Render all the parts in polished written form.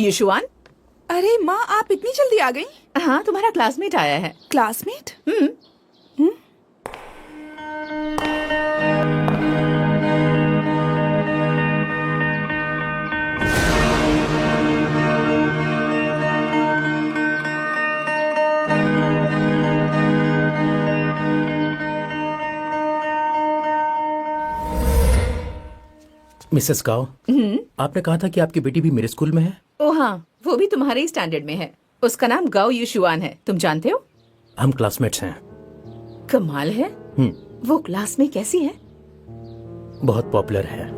यशुआन। अरे माँ, आप इतनी जल्दी आ गई? हाँ, तुम्हारा क्लासमेट आया है। क्लासमेट? मिसेस गाओ, आपने कहा था कि आपकी बेटी भी मेरे स्कूल में है। ओ हाँ, वो भी तुम्हारे ही स्टैंडर्ड में है। उसका नाम गाओ यशुआन है, तुम जानते हो? हम क्लासमेट्स हैं। कमाल है। वो क्लास में कैसी है? बहुत पॉपुलर है।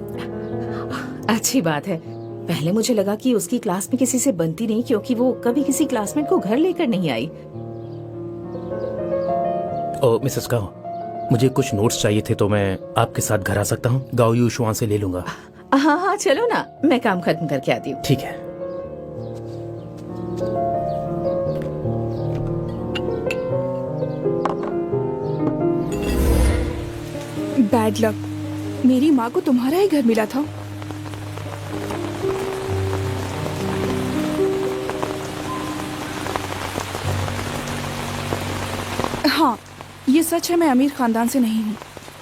अच्छी बात है। पहले मुझे लगा कि उसकी क्लास में किसी से बनती नहीं, क्योंकि वो कभी किसी क्लासमेट को घर लेकर नहीं आई। ओ मिसेस गाओ, मुझे कुछ नोट्स चाहिए थे, तो मैं आपके साथ घर आ सकता हूँ? गाओ यशुआन से ले लूंगा। हाँ हाँ, चलो ना, मैं काम खत्म करके आती हूँ। ठीक है। बैड लक, मेरी माँ को तुम्हारा ही घर मिला था। हाँ, ये सच है, मैं अमीर खानदान से नहीं हूँ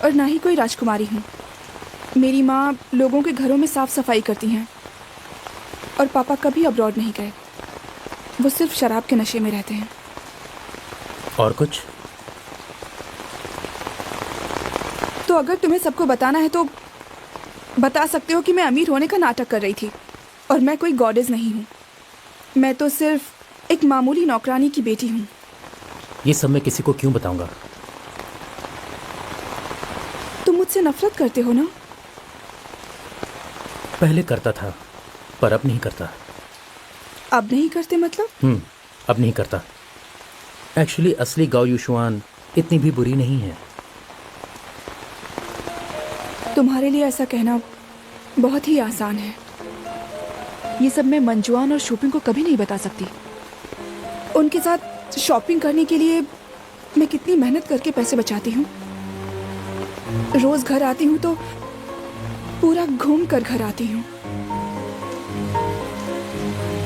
और ना ही कोई राजकुमारी हूँ। मेरी माँ लोगों के घरों में साफ सफाई करती हैं और पापा कभी अब्रॉड नहीं गए। वो सिर्फ शराब के नशे में रहते हैं। और कुछ? तो अगर तुम्हें सबको बताना है तो बता सकते हो कि मैं अमीर होने का नाटक कर रही थी और मैं कोई गॉडेस नहीं हूँ। मैं तो सिर्फ एक मामूली नौकरानी की बेटी हूँ। ये सब मैं किसी को क्यों बताऊंगा? तुम मुझसे नफरत करते हो ना? पहले करता था, पर अब नहीं करता। अब नहीं करते मतलब? अब नहीं करता। एक्चुअली असली गाओ यशुआन इतनी भी बुरी नहीं है। तुम्हारे लिए ऐसा कहना बहुत ही आसान है। ये सब मैं मंजुआन और शॉपिंग को कभी नहीं बता सकती। उनके साथ शॉपिंग करने के लिए मैं कितनी मेहनत करके पैसे बचाती हूँ। रोज घर आती हूँ तो पूरा घूम कर घर आती हूँ।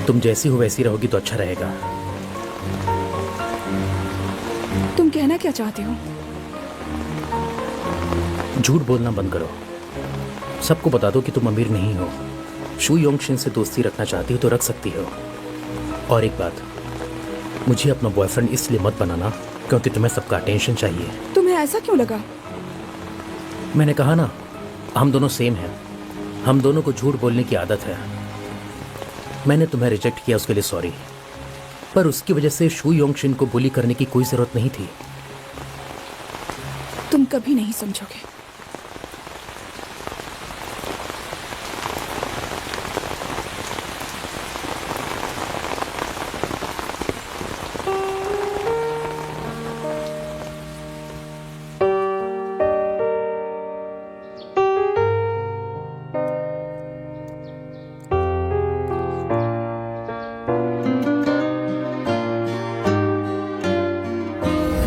तुम जैसी हो वैसी रहोगी तो अच्छा रहेगा। तुम कहना क्या चाहते हो? झूठ बोलना बंद करो। सबको बता दो कि तुम अमीर नहीं हो। शू योंगशिन से दोस्ती रखना चाहती हो तो रख सकती हो। और एक बात, मुझे अपना बॉयफ्रेंड इसलिए मत बनाना क्योंकि तुम्हें सबका अटेंशन चाहिए। तुम्हें ऐसा क्यों लगा? मैंने कहा ना, हम दोनों सेम हैं। हम दोनों को झूठ बोलने की आदत है। मैंने तुम्हें रिजेक्ट किया, उसके लिए सॉरी। पर उसकी वजह से शू योंगशिन को बुली करने की कोई जरूरत नहीं थी। तुम कभी नहीं समझोगे।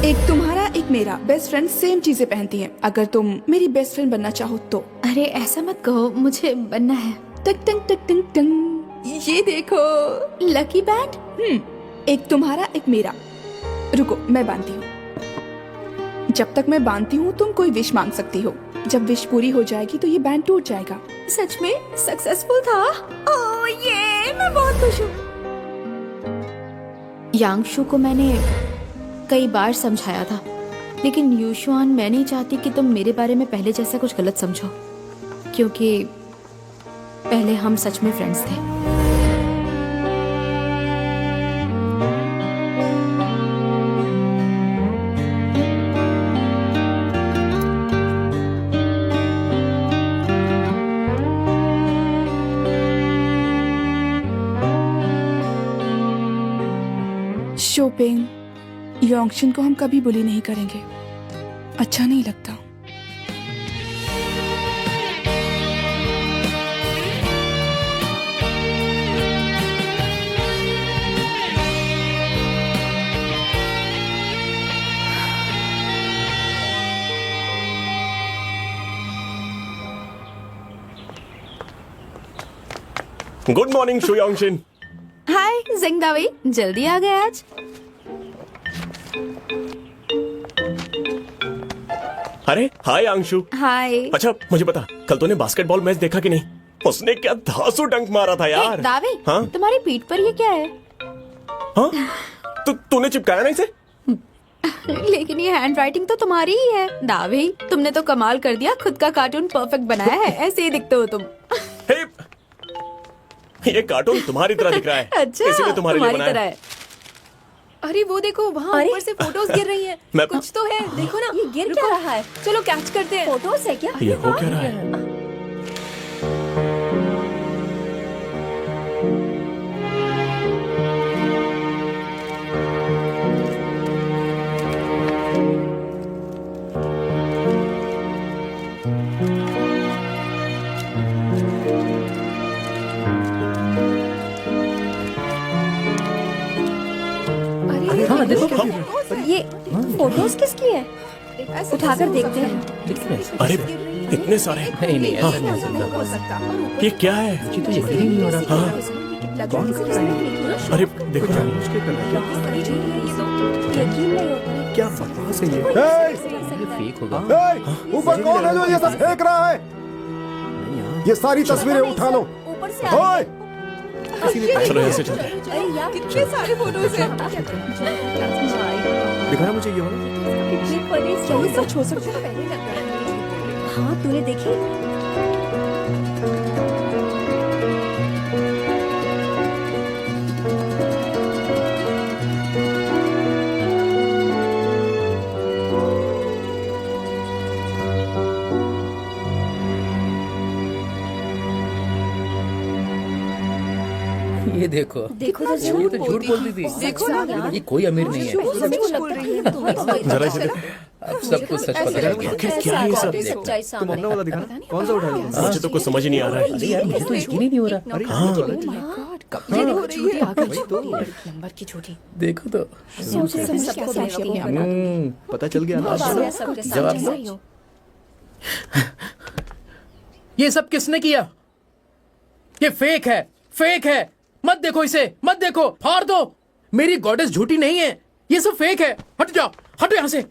एक तुम्हारा एक मेरा बेस्ट फ्रेंड सेम चीजें पहनती हैं। अगर तुम मेरी बेस्ट फ्रेंड बनना चाहो तो। अरे ऐसा मत कहो, मुझे बनना है। टक टंग टक टंग टंग, ये देखो लकी बैंड। एक तुम्हारा एक मेरा। रुको, मैं बांधती हूँ। जब तक मैं बांधती हूँ तुम कोई विश मांग सकती हो। जब विश पूरी हो जाएगी तो ये बैंड टूट जाएगा। सच में सक्सेसफुल था। ओह ये, मैं बहुत खुश हूँ। यांगशु को मैंने कई बार समझाया था, लेकिन यशुआन, मैं नहीं चाहती कि तुम मेरे बारे में पहले जैसा कुछ गलत समझो, क्योंकि पहले हम सच में फ्रेंड्स थे। शोपिंग योंगशिन को हम कभी बुली नहीं करेंगे। अच्छा नहीं लगता। गुड मॉर्निंग शू योंगशिन। जिंग दावी, जल्दी आ गए आज। अरे हाय आंशु। हाय। अच्छा मुझे बता, कल तूने बास्केटबॉल मैच देखा कि नहीं? उसने क्या धांसू डंक मारा था यार। दावी, हाँ? तुम्हारी पीठ पर ये क्या है? हाँ? तूने चिपकाया ना इसे? लेकिन ये हैंड राइटिंग तो तुम्हारी ही है। दावी, तुमने तो कमाल कर दिया, खुद का कार्टून परफेक्ट बनाया है। ऐसे ही दिखते हो तुम। हे, ये कार्टून तुम्हारी तरह दिख रहा है। अच्छा, इसीलिए तुम्हारे लिए तुम्हारी बनाया। तरह है। अरे वो देखो, वहाँ ऊपर से फोटोज गिर रही हैं। मैं- कुछ तो है, देखो ना। ये गिर क्या रहा है? चलो कैच करते हैं। फोटोज है क्या? ये हो क्या रहा है? हाँ देखो, ये फोटोज किसकी है? उठाकर देखते हैं। अरे इतने सारे। नहीं नहीं, ऐसा नहीं हो सकता। ये क्या है? मुझे तो यकीन ही नहीं हो रहा। हाँ, अरे देखो ना। क्या बकवास है ये? ये फेक होगा। ऊपर कौन है जो ये सब फेंक रहा है? ये सारी तस्वीरें उठा लो। ऊपर से ओए, चलो यहाँ से चलते हैं। अरे यार, कितने सारे फोटोज हैं। दिखाना मुझे ये वाला। कितनी फुटेज क्या ये चाहिए? सच हो सकता है? हाँ, तूने देखी? ये देखो, देखो तो ये तो झूठ बोलती थी। देखो ना यार। ये कोई अमीर नहीं है। जरा इसे देखो। अब सब कुछ सच पता चल गया। आखिर क्या है ये सब? सच्चाई तुम सामने। अपना वाला दिखाना। कौन सा उठा लिया? मुझे तो कुछ समझ ही नहीं आ रहा है। अरे यार, मुझे तो यकीन ही नहीं हो रहा। नंबर की झूठी। देखो तो। सबको पता चल गया ना? सबके जवाब सामने। दो। ये सब किसने किया? ये फेक है, फेक है। मत देखो इसे, मत देखो, फाड़ दो। मेरी गॉडेस झूठी नहीं है, ये सब फेक है। हट जाओ, हटो यहाँ से।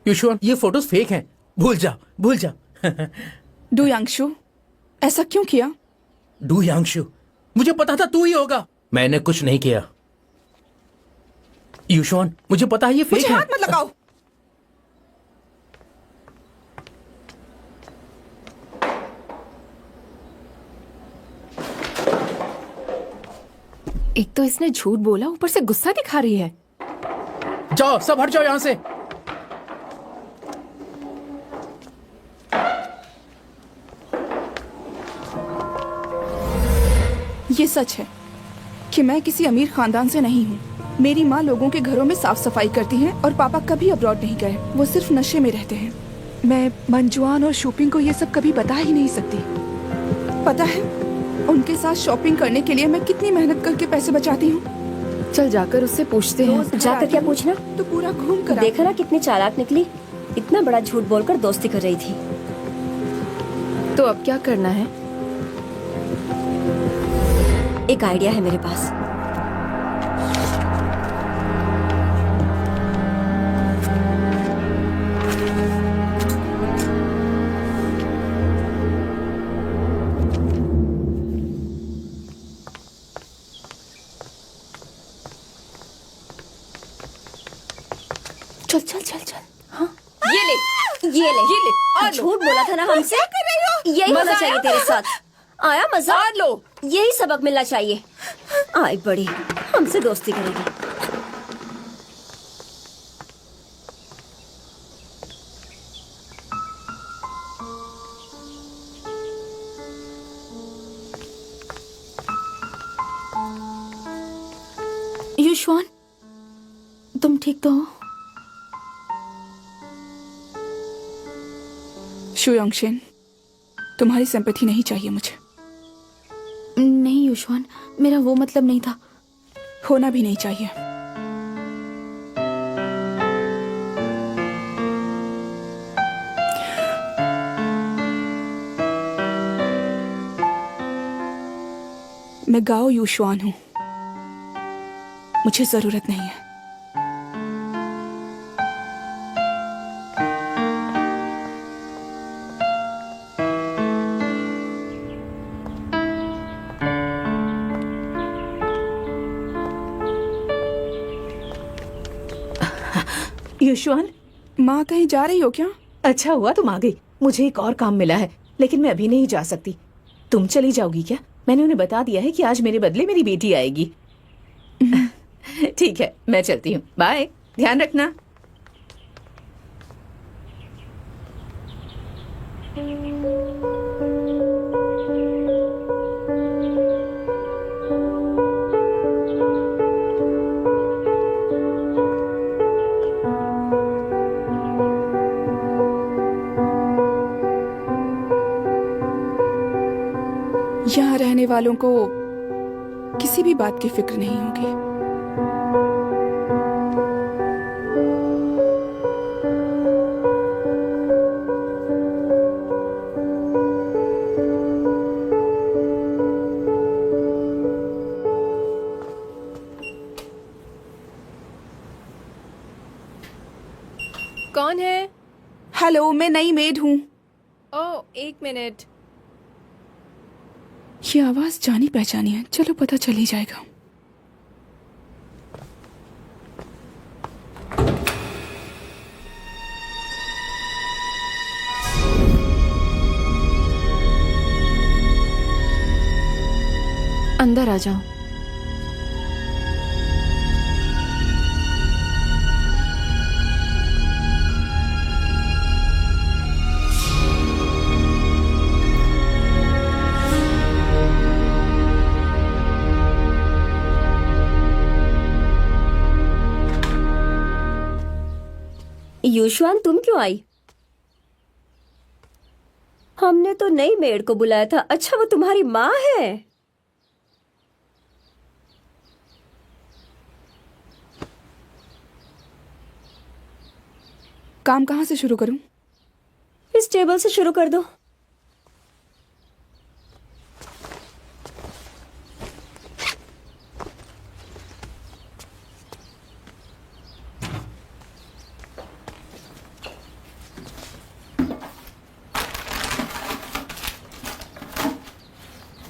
युशुआन, ये फोटोज फेक हैं। भूल जा, भूल जा। डू यांगशु, ऐसा क्यों किया? डू यांगशु, मुझे पता था तू ही होगा। मैंने कुछ नहीं किया। युशुआन, मुझे पता है ये फेक मुझे है। हाथ मत लगाओ। एक तो इसने झूठ बोला, ऊपर से गुस्सा दिखा रही है। जाओ, सब हट जाओ यहाँ से। ये सच है कि मैं किसी अमीर खानदान से नहीं हूँ। मेरी माँ लोगों के घरों में साफ सफाई करती है और पापा कभी अब्रॉड नहीं गए। वो सिर्फ नशे में रहते हैं। मैं मंजुआन और शॉपिंग को ये सब कभी बता ही नहीं सकती। पता है उनके साथ शॉपिंग करने के लिए मैं कितनी मेहनत करके पैसे बचाती हूँ। चल जाकर उससे पूछते हैं। जाकर क्या पूछना? तो पूरा घूम कर देखा ना कितनी चालाक निकली। इतना बड़ा झूठ बोलकर दोस्ती कर रही थी। तो अब क्या करना है? एक आइडिया है मेरे पास। चल चल चल चल। हाँ ये ले। झूठ बोला था ना हमसे। यही होना चाहिए तेरे साथ। आया मजा? लो, यही सबक मिलना चाहिए। आई बड़ी, हमसे दोस्ती करेगी। युशवान, तुम ठीक तो हो? शुयोंगशिन, तुम्हारी सिंपैथी नहीं चाहिए मुझे। नहीं युशवान, मेरा वो मतलब नहीं था। होना भी नहीं चाहिए। मैं गाओ यूशुआन हूँ। मुझे जरूरत नहीं है। युशवान, माँ कहीं जा रही हो क्या? अच्छा हुआ तुम आ गई। मुझे एक और काम मिला है, लेकिन मैं अभी नहीं जा सकती। तुम चली जाओगी क्या? मैंने उन्हें बता दिया है कि आज मेरे बदले मेरी बेटी आएगी। ठीक है, मैं चलती हूँ। बाय, ध्यान रखना। यहाँ रहने वालों को किसी भी बात की फिक्र नहीं होगी। कौन है? हेलो, मैं नई मेड हूँ। ओह, एक मिनट। ये आवाज जानी पहचानी है। चलो पता चल ही जाएगा। अंदर आ जाओ। युशवान, तुम क्यों आई? हमने तो नई मेड को बुलाया था। अच्छा, वो तुम्हारी माँ है? काम कहाँ से शुरू करूं? इस टेबल से शुरू कर दो।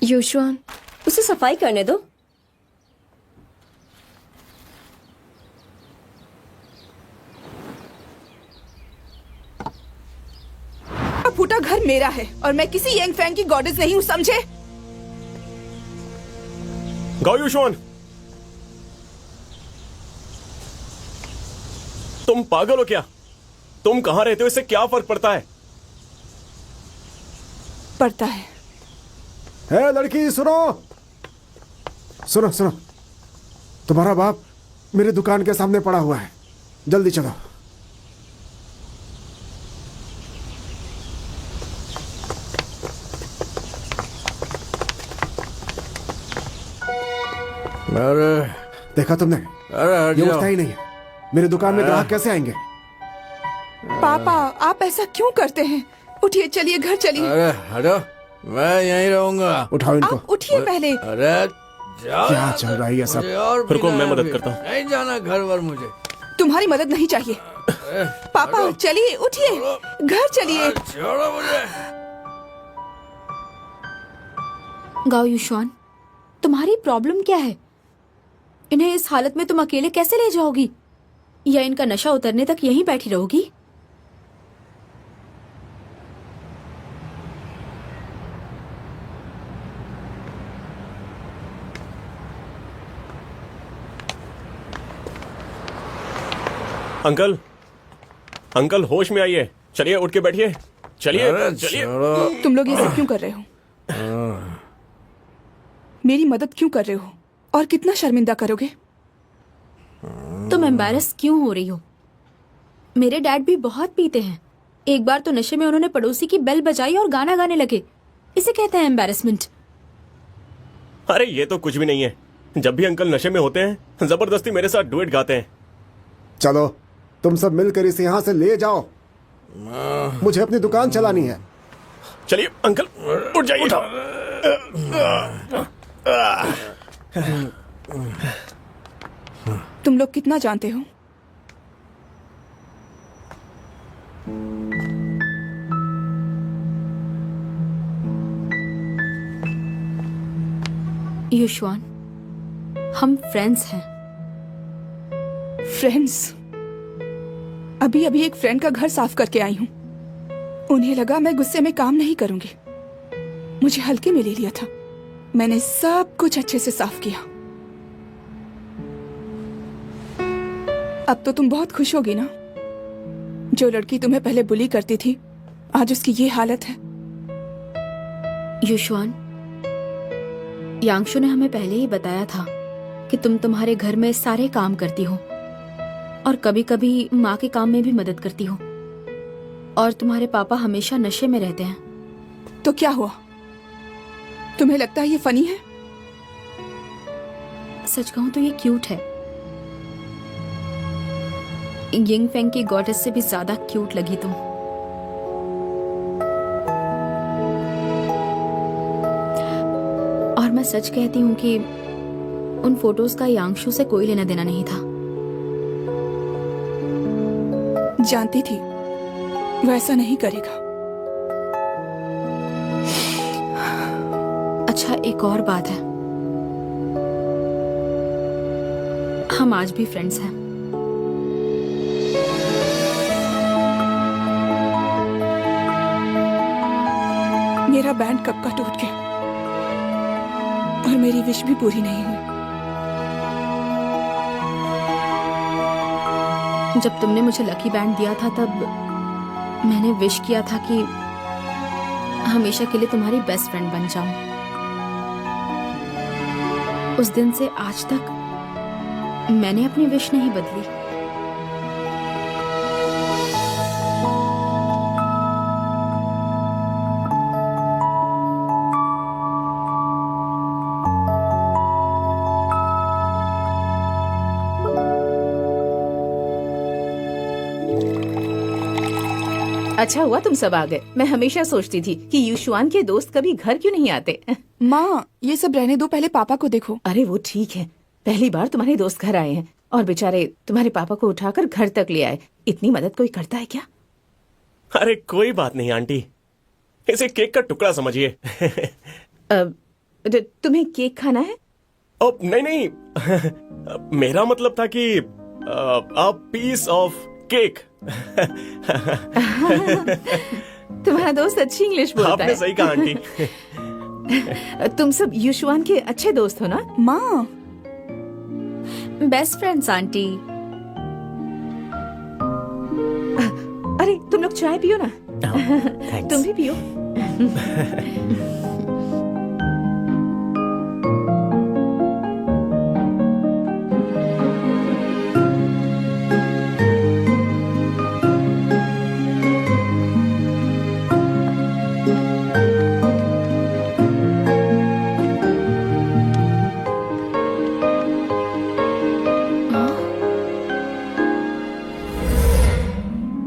युशवान, उसे सफाई करने दो। अब फूटा घर मेरा है और मैं किसी यंग फैंग की गॉडेस नहीं हूँ, समझे? गाओ युशवान, तुम पागल हो क्या? तुम कहां रहते हो, इससे क्या फर्क पड़ता है? पड़ता है। है लड़की, सुनो सुनो सुनो। तुम्हारा बाप मेरी दुकान के सामने पड़ा हुआ है, जल्दी चलो। अरे देखा तुमने? अरे ये उठता ही नहीं है। मेरी दुकान में ग्राहक कैसे आएंगे? पापा, आप ऐसा क्यों करते हैं? उठिए, चलिए घर चलिए। अरे हटो, मैं यहीं रहूंगा। उठाओ इनको। आप उठिए पहले। अरे जाओ। क्या चल रहा है ये सब? मुझे और रुको, पीना मैं है मदद अभी। करता हूँ। नहीं जाना घर वर मुझे। तुम्हारी मदद नहीं चाहिए। पापा चलिए, उठिए, घर चलिए। छोड़ो मुझे। गाओ युशवान, तुम्हारी प्रॉब्लम क्या है? इन्हें इस हालत में तुम अकेले कैसे ले जाओगी? या इनका नशा उतरने तक यहीं बैठी रहोगी? अंकल, अंकल होश में आइए। चलिए, उठ के बैठिए। चलिए अरे चलिए। छोड़ो। तुम लोग ये सब क्यों कर रहे हो? मेरी मदद क्यों कर रहे हो? और कितना शर्मिंदा करोगे? तुम एम्बैरस क्यों हो रही हो? मेरे डैड भी बहुत पीते हैं। एक बार तो नशे में उन्होंने पड़ोसी की बेल बजाई और गाना गाने लगे। इसे कहते हैं एम्बैरसमेंट। अरे ये तो कुछ भी नहीं है। जब भी अंकल नशे में होते हैं, जबरदस्ती मेरे साथ डुएट गाते हैं। चलो तुम सब मिलकर इसे यहाँ से ले जाओ, मुझे अपनी दुकान चलानी है। चलिए अंकल, उठ जाइए। तुम लोग कितना जानते हो? युशवान, हम फ्रेंड्स हैं। फ्रेंड्स? अभी अभी एक फ्रेंड का घर साफ करके आई हूँ। उन्हें लगा मैं गुस्से में काम नहीं करूंगी, मुझे हल्के में ले लिया था। मैंने सब कुछ अच्छे से साफ किया। अब तो तुम बहुत खुश होगी ना? जो लड़की तुम्हें पहले बुली करती थी, आज उसकी ये हालत है। युशवान, यांशु ने हमें पहले ही बताया था कि तुम तुम्हारे घर में सारे काम करती हो और कभी कभी माँ के काम में भी मदद करती हो, और तुम्हारे पापा हमेशा नशे में रहते हैं। तो क्या हुआ? तुम्हें लगता है ये फनी है? सच कहूं तो ये क्यूट है। यिंग फेंग की गॉडेस से भी ज्यादा क्यूट लगी तुम। और मैं सच कहती हूँ कि उन फोटोज का यांशु से कोई लेना देना नहीं था। जानती थी वो ऐसा नहीं करेगा। अच्छा, एक और बात है, हम आज भी फ्रेंड्स हैं। मेरा बैंड कब का टूट गया और मेरी विश भी पूरी नहीं हुई। जब तुमने मुझे लकी बैंड दिया था तब मैंने विश किया था कि हमेशा के लिए तुम्हारी बेस्ट फ्रेंड बन जाऊं। उस दिन से आज तक मैंने अपनी विश नहीं बदली। अच्छा हुआ तुम सब आ गए। मैं हमेशा सोचती थी कि युशवान के दोस्त कभी घर क्यों नहीं आते। माँ, ये सब रहने दो, पहले पापा को देखो। अरे वो ठीक है, पहली बार तुम्हारे दोस्त घर आए हैं और बेचारे तुम्हारे पापा को उठाकर घर तक ले आए। इतनी मदद कोई करता है क्या? अरे कोई बात नहीं आंटी, इसे केक का टुकड़ा समझिए। तुम्हें केक खाना है? ओ नहीं नहीं, मेरा मतलब था कि अ पीस ऑफ केक। तुम्हारा दोस्त अच्छी इंग्लिश बोलता आपने है। सही कहा आंटी। तुम सब युशवान के अच्छे दोस्त हो ना? माँ, बेस्ट फ्रेंड्स आंटी। अरे तुम लोग चाय पियो ना। थैंक्स। तुम भी पियो।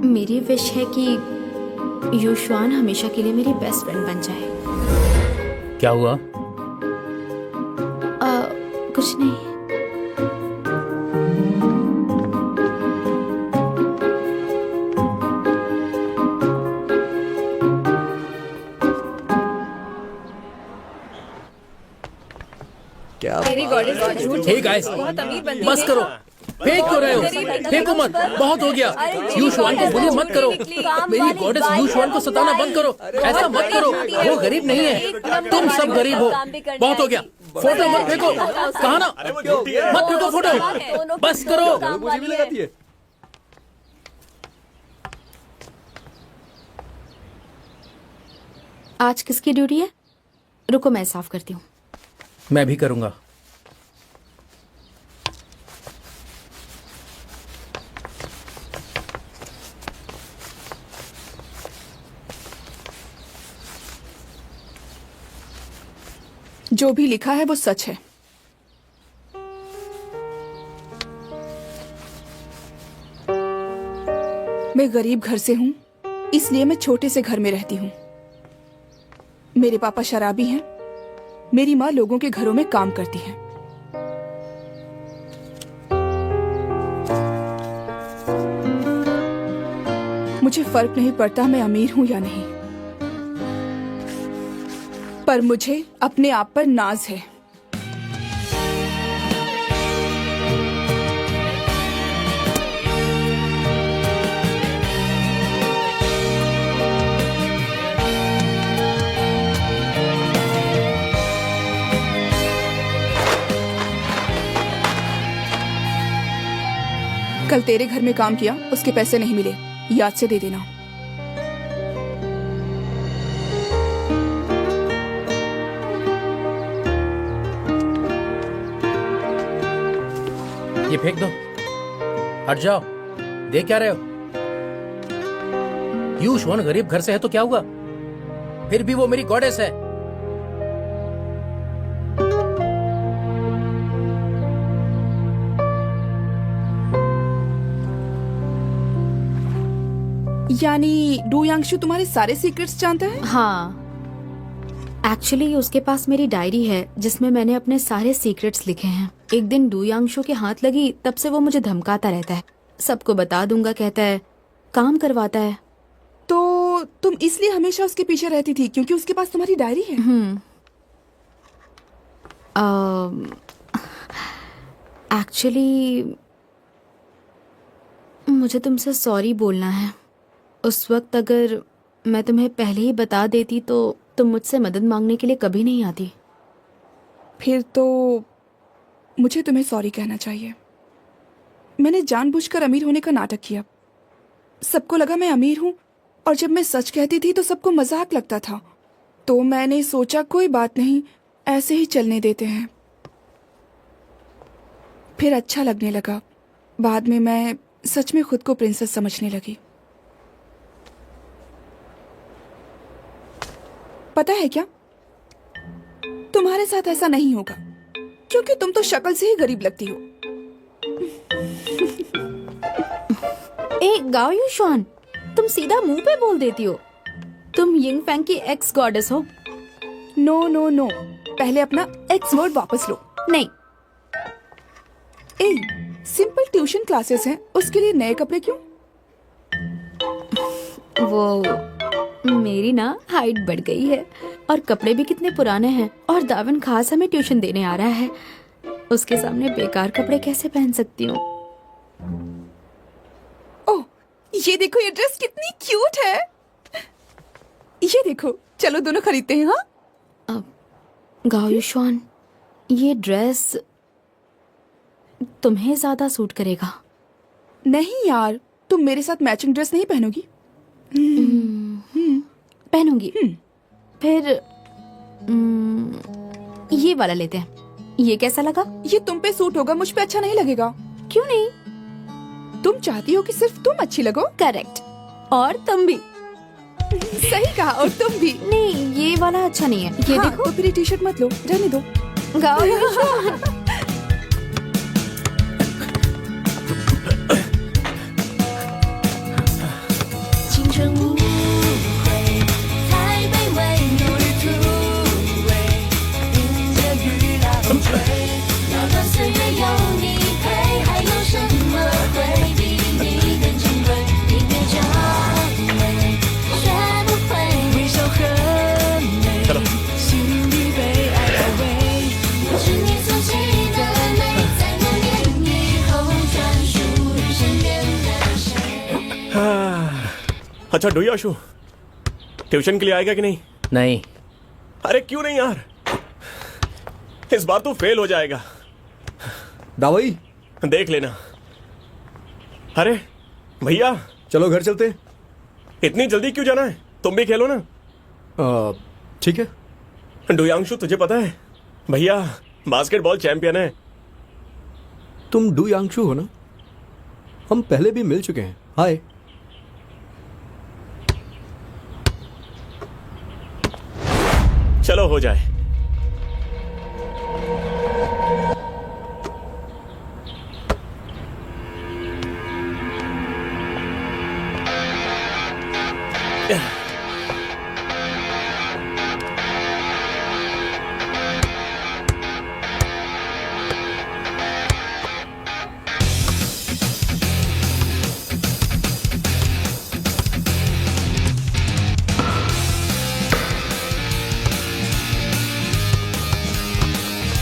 मेरी विश है कि युशवान हमेशा के लिए मेरी बेस्ट फ्रेंड बन जाए। क्या हुआ? कुछ नहीं। क्या मेरी गॉडेस झूठ हे गाइस, बहुत अमीर बनती बस करो। फेंक क्यों रहे हो? फेंको मत, बहुत हो गया। युशवान को बुली मत करो। मेरी गॉडेस युशवान को सताना बंद करो। ऐसा मत करो, वो गरीब नहीं है, तुम सब गरीब हो। बहुत हो गया, फोटो मत फेंको। कहा ना, मत फेंको फोटो, बस करो। मुझे भी लगाती है। आज किसकी ड्यूटी है? रुको मैं साफ करती हूँ। मैं भी करूंगा। जो भी लिखा है वो सच है। मैं गरीब घर से हूं, इसलिए मैं छोटे से घर में रहती हूं। मेरे पापा शराबी हैं, मेरी माँ लोगों के घरों में काम करती है। मुझे फर्क नहीं पड़ता मैं अमीर हूं या नहीं, पर मुझे अपने आप पर नाज है। कल तेरे घर में काम किया, उसके पैसे नहीं मिले, याद से दे देना। ये फेंक दो, हट जाओ, देख क्या रहे हो? यूशुआन गरीब घर से है तो क्या हुआ, फिर भी वो मेरी गॉडेस है। यानी डू यांगशु तुम्हारे सारे सीक्रेट्स जानता है? हाँ, एक्चुअली उसके पास मेरी डायरी है जिसमें मैंने अपने सारे सीक्रेट्स लिखे हैं। एक दिन डू यांगशु के हाथ लगी, तब से वो मुझे धमकाता रहता है, सबको बता दूंगा कहता है, काम करवाता है। तो तुम इसलिए हमेशा उसके पीछे रहती थी क्योंकि उसके पास तुम्हारी डायरी है? एक्चुअली मुझे तुमसे सॉरी बोलना है। उस वक्त अगर मैं तुम्हें पहले ही बता देती तो तुम मुझसे मदद मांगने के लिए कभी नहीं आती। फिर तो मुझे तुम्हें सॉरी कहना चाहिए। मैंने जानबूझकर अमीर होने का नाटक किया। सबको लगा मैं अमीर हूं, और जब मैं सच कहती थी तो सबको मजाक लगता था। तो मैंने सोचा कोई बात नहीं, ऐसे ही चलने देते हैं। फिर अच्छा लगने लगा। बाद में मैं सच में खुद को प्रिंसेस समझने लगी। पता है क्या, तुम्हारे साथ ऐसा नहीं होगा क्योंकि तुम तो शक्ल से ही गरीब लगती हो। ए गाओ यूशुआन, तुम सीधा मुंह पे बोल देती हो। तुम यिंग फैंग की एक्स गॉडेस हो। नो नो नो, पहले अपना एक्स वर्ड वापस लो। नहीं, ए, सिंपल ट्यूशन क्लासेस हैं, उसके लिए नए कपड़े क्यों? वो मेरी ना हाइट बढ़ गई है और कपड़े भी कितने पुराने हैं, और दावन खास हमें ट्यूशन देने आ रहा है। उसके सामने बेकार कपड़े कैसे पहन सकती हूँ? ओह, ये देखो, ये ड्रेस कितनी क्यूट है। ये देखो, चलो दोनों खरीदते हैं। हाँ, गाओ यूशुआन, ये ड्रेस तुम्हें ज्यादा सूट करेगा। नहीं यार, तुम मेरे साथ मैचिंग ड्रेस नहीं पहनोगी? पहनूंगी। फिर ये वाला लेते हैं। ये कैसा लगा? ये तुम पे सूट होगा, मुझ पे अच्छा नहीं लगेगा। क्यों नहीं? तुम चाहती हो कि सिर्फ तुम अच्छी लगो? करेक्ट, और तुम भी। सही कहा, और तुम भी। नहीं, ये वाला अच्छा नहीं है। ये हाँ, देखो। तो फिर ये टी-शर्ट मत लो, रहने दो। गाओ यूशुआन। अच्छा डू याशु, ट्यूशन के लिए आएगा कि नहीं? नहीं। अरे क्यों नहीं यार, इस बार तो फेल हो जाएगा। दावई, देख लेना। अरे भैया, चलो घर चलते। इतनी जल्दी क्यों जाना है? तुम भी खेलो ना। ठीक है। डुयांशु, तुझे पता है भैया बास्केटबॉल चैंपियन है। तुम डू यांगशु हो ना? हम पहले भी मिल चुके हैं। हाय। चलो हो जाए।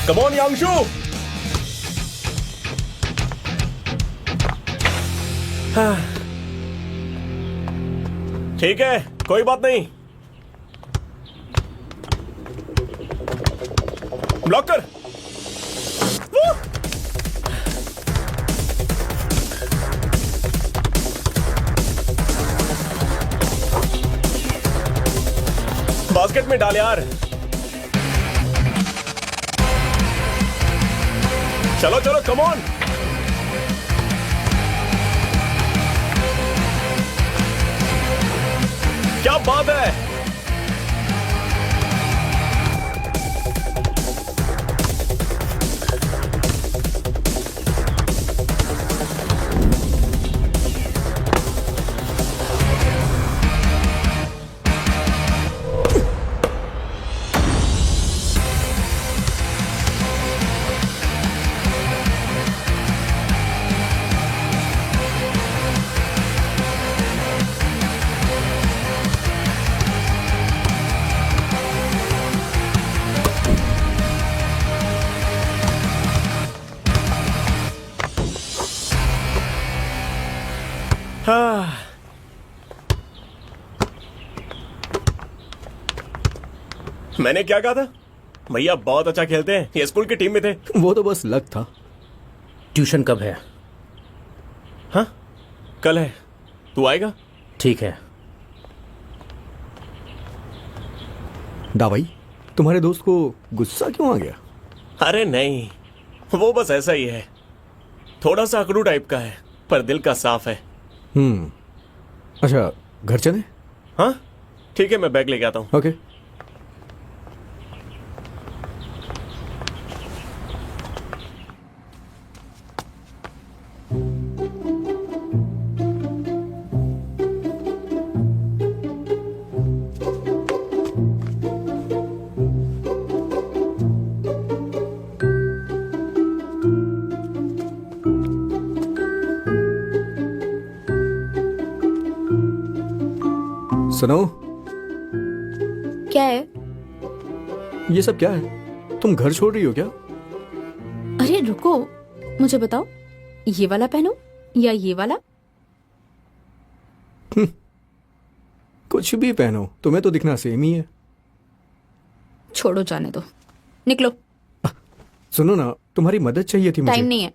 Come on Yanshu. ठीक है, कोई बात नहीं। ब्लॉक कर। बास्केट में डाल यार। चलो चलो, कम ऑन। क्या बात है। मैंने क्या कहा था? भैया बहुत अच्छा खेलते हैं, ये स्कूल की टीम में थे। वो तो बस लक था। ट्यूशन कब है? हाँ, कल है। तू आएगा? ठीक है। दावाई, तुम्हारे दोस्त को गुस्सा क्यों आ गया? अरे नहीं, वो बस ऐसा ही है। थोड़ा सा अकड़ू टाइप का है, पर दिल का साफ है। अच्छा, घर चले? हाँ ठीक है, मैं बैग लेके आता हूँ। ओके। सुनो, क्या है? ये सब क्या है? तुम घर छोड़ रही हो क्या? अरे रुको, मुझे बताओ, ये वाला पहनो या ये वाला? कुछ भी पहनो, तुम्हें तो दिखना सेम ही है। छोड़ो, जाने दो, निकलो। सुनो ना, तुम्हारी मदद चाहिए थी मुझे। टाइम नहीं है।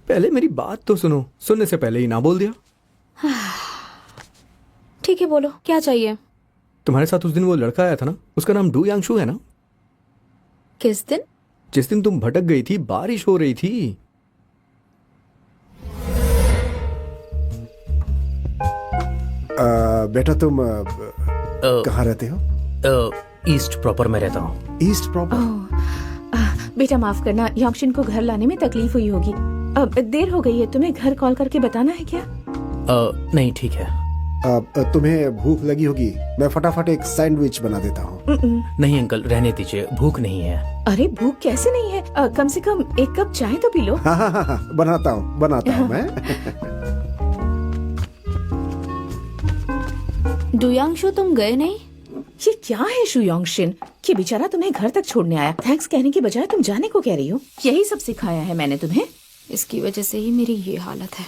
पहले मेरी बात तो सुनो, सुनने से पहले ही ना बोल दिया। ठीक है, बोलो क्या चाहिए। तुम्हारे साथ उस दिन वो लड़का आया था ना, उसका नाम डू यांगशु है ना? किस दिन? जिस दिन तुम भटक गई थी, बारिश हो रही थी। बेटा तुम कहाँ रहते हो? ईस्ट प्रॉपर में रहता हूँ। East proper? बेटा माफ करना, यांगशिन को घर लाने में तकलीफ हुई होगी। अब देर हो गई है, तुम्हें घर कॉल करके बताना है क्या? नहीं ठीक है। तुम्हें भूख लगी होगी, मैं फटाफट एक सैंडविच बना देता हूँ। नहीं अंकल, रहने दीजिए, भूख नहीं है। अरे भूख कैसे नहीं है? कम से कम एक कप चाय तो पी लो। हाँ, बनाता हूँ मैं। डुयांगशु, तुम गए नहीं? ये क्या है शुयांगशिन? ये बेचारा तुम्हें घर तक छोड़ने आया, थैंक्स कहने की बजाय तुम जाने को कह रही हो। यही सब सिखाया है मैंने तुम्हें। इसकी वजह से ही मेरी ये हालत है।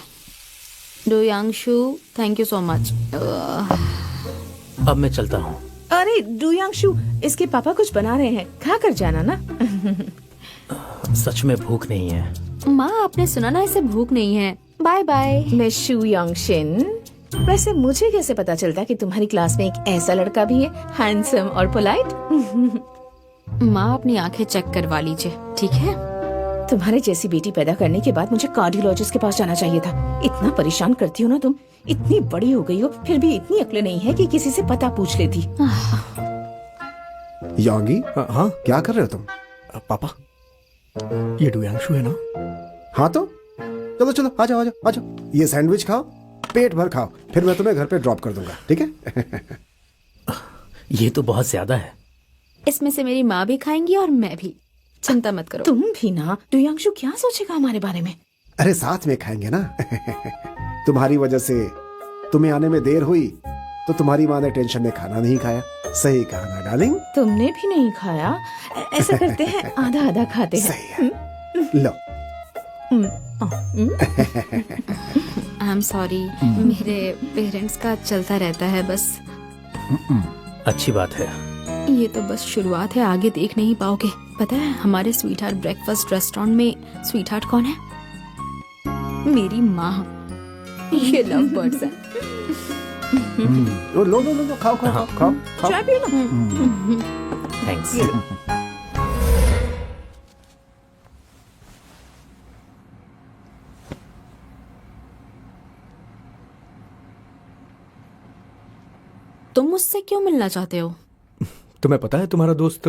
डुयांगशु, थैंक यू सो मच। अब मैं चलता हूँ। अरे डुयांगशु, इसके पापा कुछ बना रहे हैं, खा कर जाना ना। सच में भूख नहीं है। माँ, आपने सुना ना, इसे भूख नहीं है। Bye bye. मैं शुयांगशिन। वैसे मुझे कैसे पता चलता कि तुम्हारी क्लास में एक ऐसा लड़का भी है, हैंडसम और पोलाइट। माँ, अपनी आंखें चेक करवा लीजिए, ठीक है? तुम्हारे जैसी बेटी पैदा करने के बाद मुझे कार्डियोलॉजिस्ट के पास जाना चाहिए था। इतना परेशान करती हो ना तुम, इतनी बड़ी हो गई हो, फिर भी इतनी अक्ल नहीं है कि किसी से पता पूछ लेती। यांगी, हाँ क्या कर रहे हो तुम? पापा, ये डुयांगशु है ना? हाँ तो चलो चलो, आ जाओ। ये सैंडविच खाओ, पेट भर खाओ, फिर मैं तुम्हें घर पे ड्रॉप कर दूंगा, ठीक है? ये तो बहुत ज्यादा है। इसमें से मेरी माँ भी खाएंगी और मैं भी, चिंता मत करो। तुम भी ना। डुयांगशु क्या सोचेगा हमारे बारे में? अरे साथ में खाएंगे ना। तुम्हारी वजह से तुम्हें आने में देर हुई तो तुम्हारी माँ ने टेंशन में खाना नहीं खाया, सही कहा ना डार्लिंग। तुमने भी नहीं खाया। ऐसा करते हैं, आधा आधा खाते हैं। सही है। लो। आई एम सॉरी, मेरे पेरेंट्स का चलता रहता है बस। अच्छी बात है। ये तो बस शुरुआत है, आगे देख नहीं पाओगे। पता है हमारे स्वीट हार्ट ब्रेकफास्ट रेस्टोरेंट में स्वीट हार्ट कौन है? मेरी माँ। ये लव बर्ड्स है। लो लो लो लो, खाओ खाओ खाओ खाओ खाओ। चाय पियो ना। थैंक्स। तुम मुझसे क्यों मिलना चाहते हो? तुम्हें पता है तुम्हारा दोस्त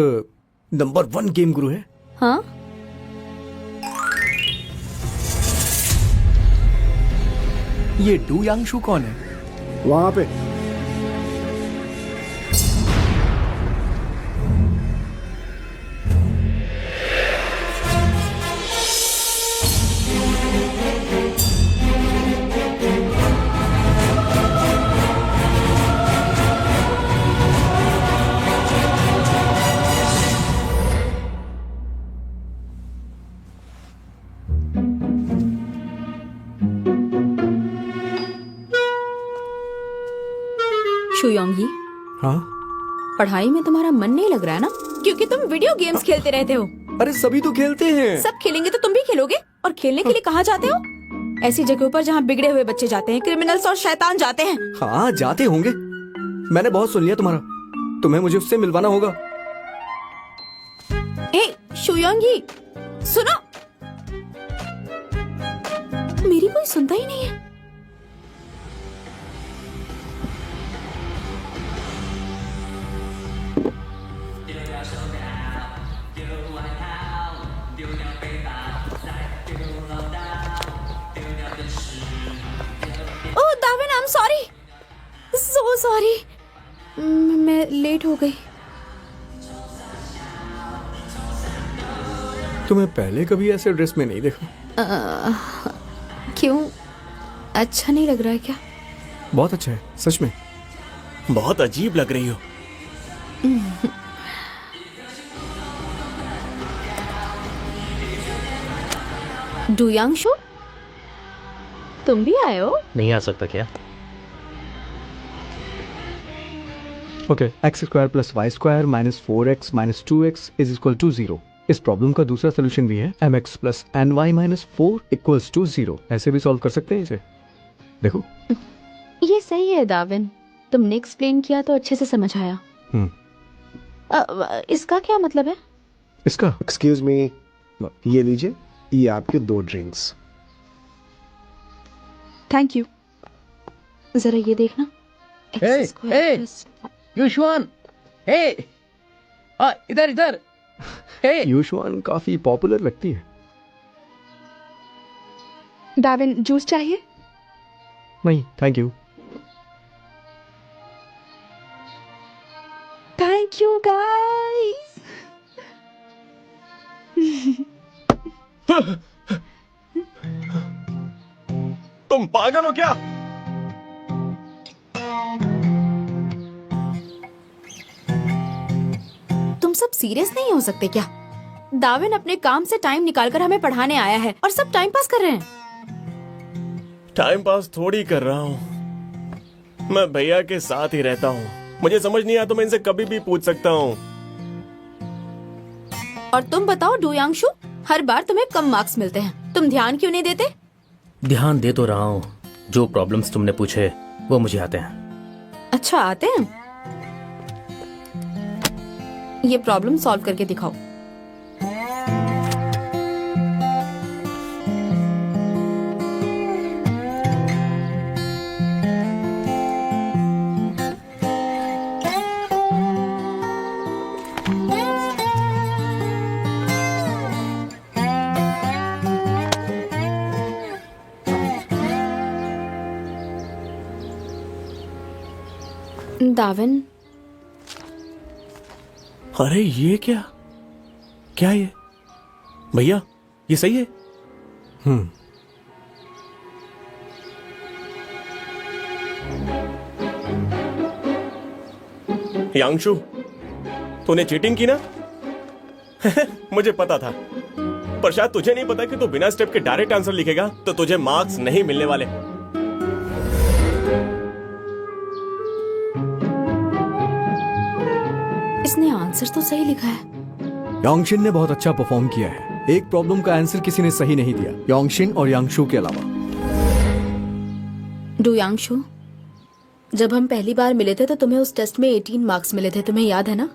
नंबर 1 गेम गुरु है? हाँ, ये डू यांगशु कौन है? वहां पे शुयोंगी, हाँ? पढ़ाई में तुम्हारा मन नहीं लग रहा है ना? क्योंकि तुम वीडियो गेम्स खेलते रहते हो। अरे सभी तो खेलते हैं। सब खेलेंगे तो तुम भी खेलोगे। और खेलने के लिए कहाँ जाते हो? ऐसी जगहों पर जहाँ बिगड़े हुए बच्चे जाते हैं, क्रिमिनल्स और शैतान जाते हैं। हाँ जाते होंगे, मैंने बहुत सुन लिया तुम्हारा। तुम्हें मुझे उससे मिलवाना होगा। ए शुयोंगी, सुनो। मेरी कोई सुनता ही नहीं है। Oh Davin, I am sorry, so sorry. मैं लेट हो गई। तुम्हें पहले कभी ऐसे ड्रेस में नहीं देखा। क्यों, अच्छा नहीं लग रहा है क्या? बहुत अच्छा है सच में। बहुत अजीब लग रही हो। डू यांगशु, तुम भी आए हो? नहीं आ सकता क्या? Okay, X square plus Y square minus 4x minus 2x is equal to 0। इस प्रॉब्लम का दूसरा सोल्यूशन भी है, mx plus ny minus 4 equals to 0। ऐसे भी सॉल्व कर सकते हैं इसे। देखो ये सही है दाविन, तुमने एक्सप्लेन किया तो अच्छे से समझ आया। इसका क्या मतलब है? इसका एक्सक्यूज मी, ये लीजिए, ये आपके 2 ड्रिंक्स। Thank you. जरा ये देखना। Hey, hey! युष्वान, हे, इधर इधर, हे। युष्वान काफी पॉपुलर लगती है। डाविन, जूस चाहिए? नहीं thank you. Thank you guys. तुम पागल हो क्या? तुम सब सीरियस नहीं हो सकते क्या? दाविन अपने काम से टाइम निकालकर हमें पढ़ाने आया है और सब टाइम पास कर रहे हैं। टाइम पास थोड़ी कर रहा हूँ, मैं भैया के साथ ही रहता हूँ। मुझे समझ नहीं आया तो मैं इनसे कभी भी पूछ सकता हूँ। और तुम बताओ डू यांगशु, हर बार तुम्हें कम मार्क्स मिलते हैं, तुम ध्यान क्यों नहीं देते? ध्यान दे तो रहा हूँ। जो प्रॉब्लम्स तुमने पूछे वो मुझे आते हैं। अच्छा आते हैं? ये प्रॉब्लम सॉल्व करके दिखाओ। दाविन, अरे ये क्या क्या ये? भैया ये सही है? यांगशु, तूने चीटिंग की ना? मुझे पता था, पर शायद तुझे नहीं पता कि तू बिना स्टेप के डायरेक्ट आंसर लिखेगा तो तुझे मार्क्स नहीं मिलने वाले। इसने आंसर तो सही लिखा है। योंगशिन ने बहुत अच्छा परफॉर्म किया है। एक प्रॉब्लम का आंसर किसी ने सही नहीं दिया, योंगशिन और यांगशु के अलावा। डू यांगशु, जब हम पहली बार मिले थे तो तुम्हें उस टेस्ट में 18 मार्क्स मिले थे, तुम्हें याद है ना?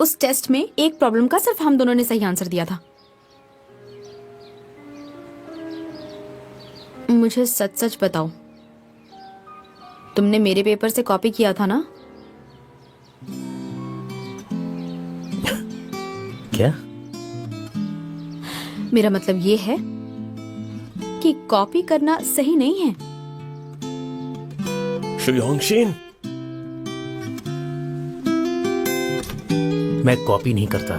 उस टेस्ट में एक प्रॉब्लम का सिर्फ हम दोनों ने सही आंसर दिया था। मुझे सच सच बताओ, तुमने मेरे पेपर से कॉपी किया था ना? क्या? मेरा मतलब ये है कि कॉपी करना सही नहीं है। शुयोंगशिन, मैं कॉपी नहीं करता।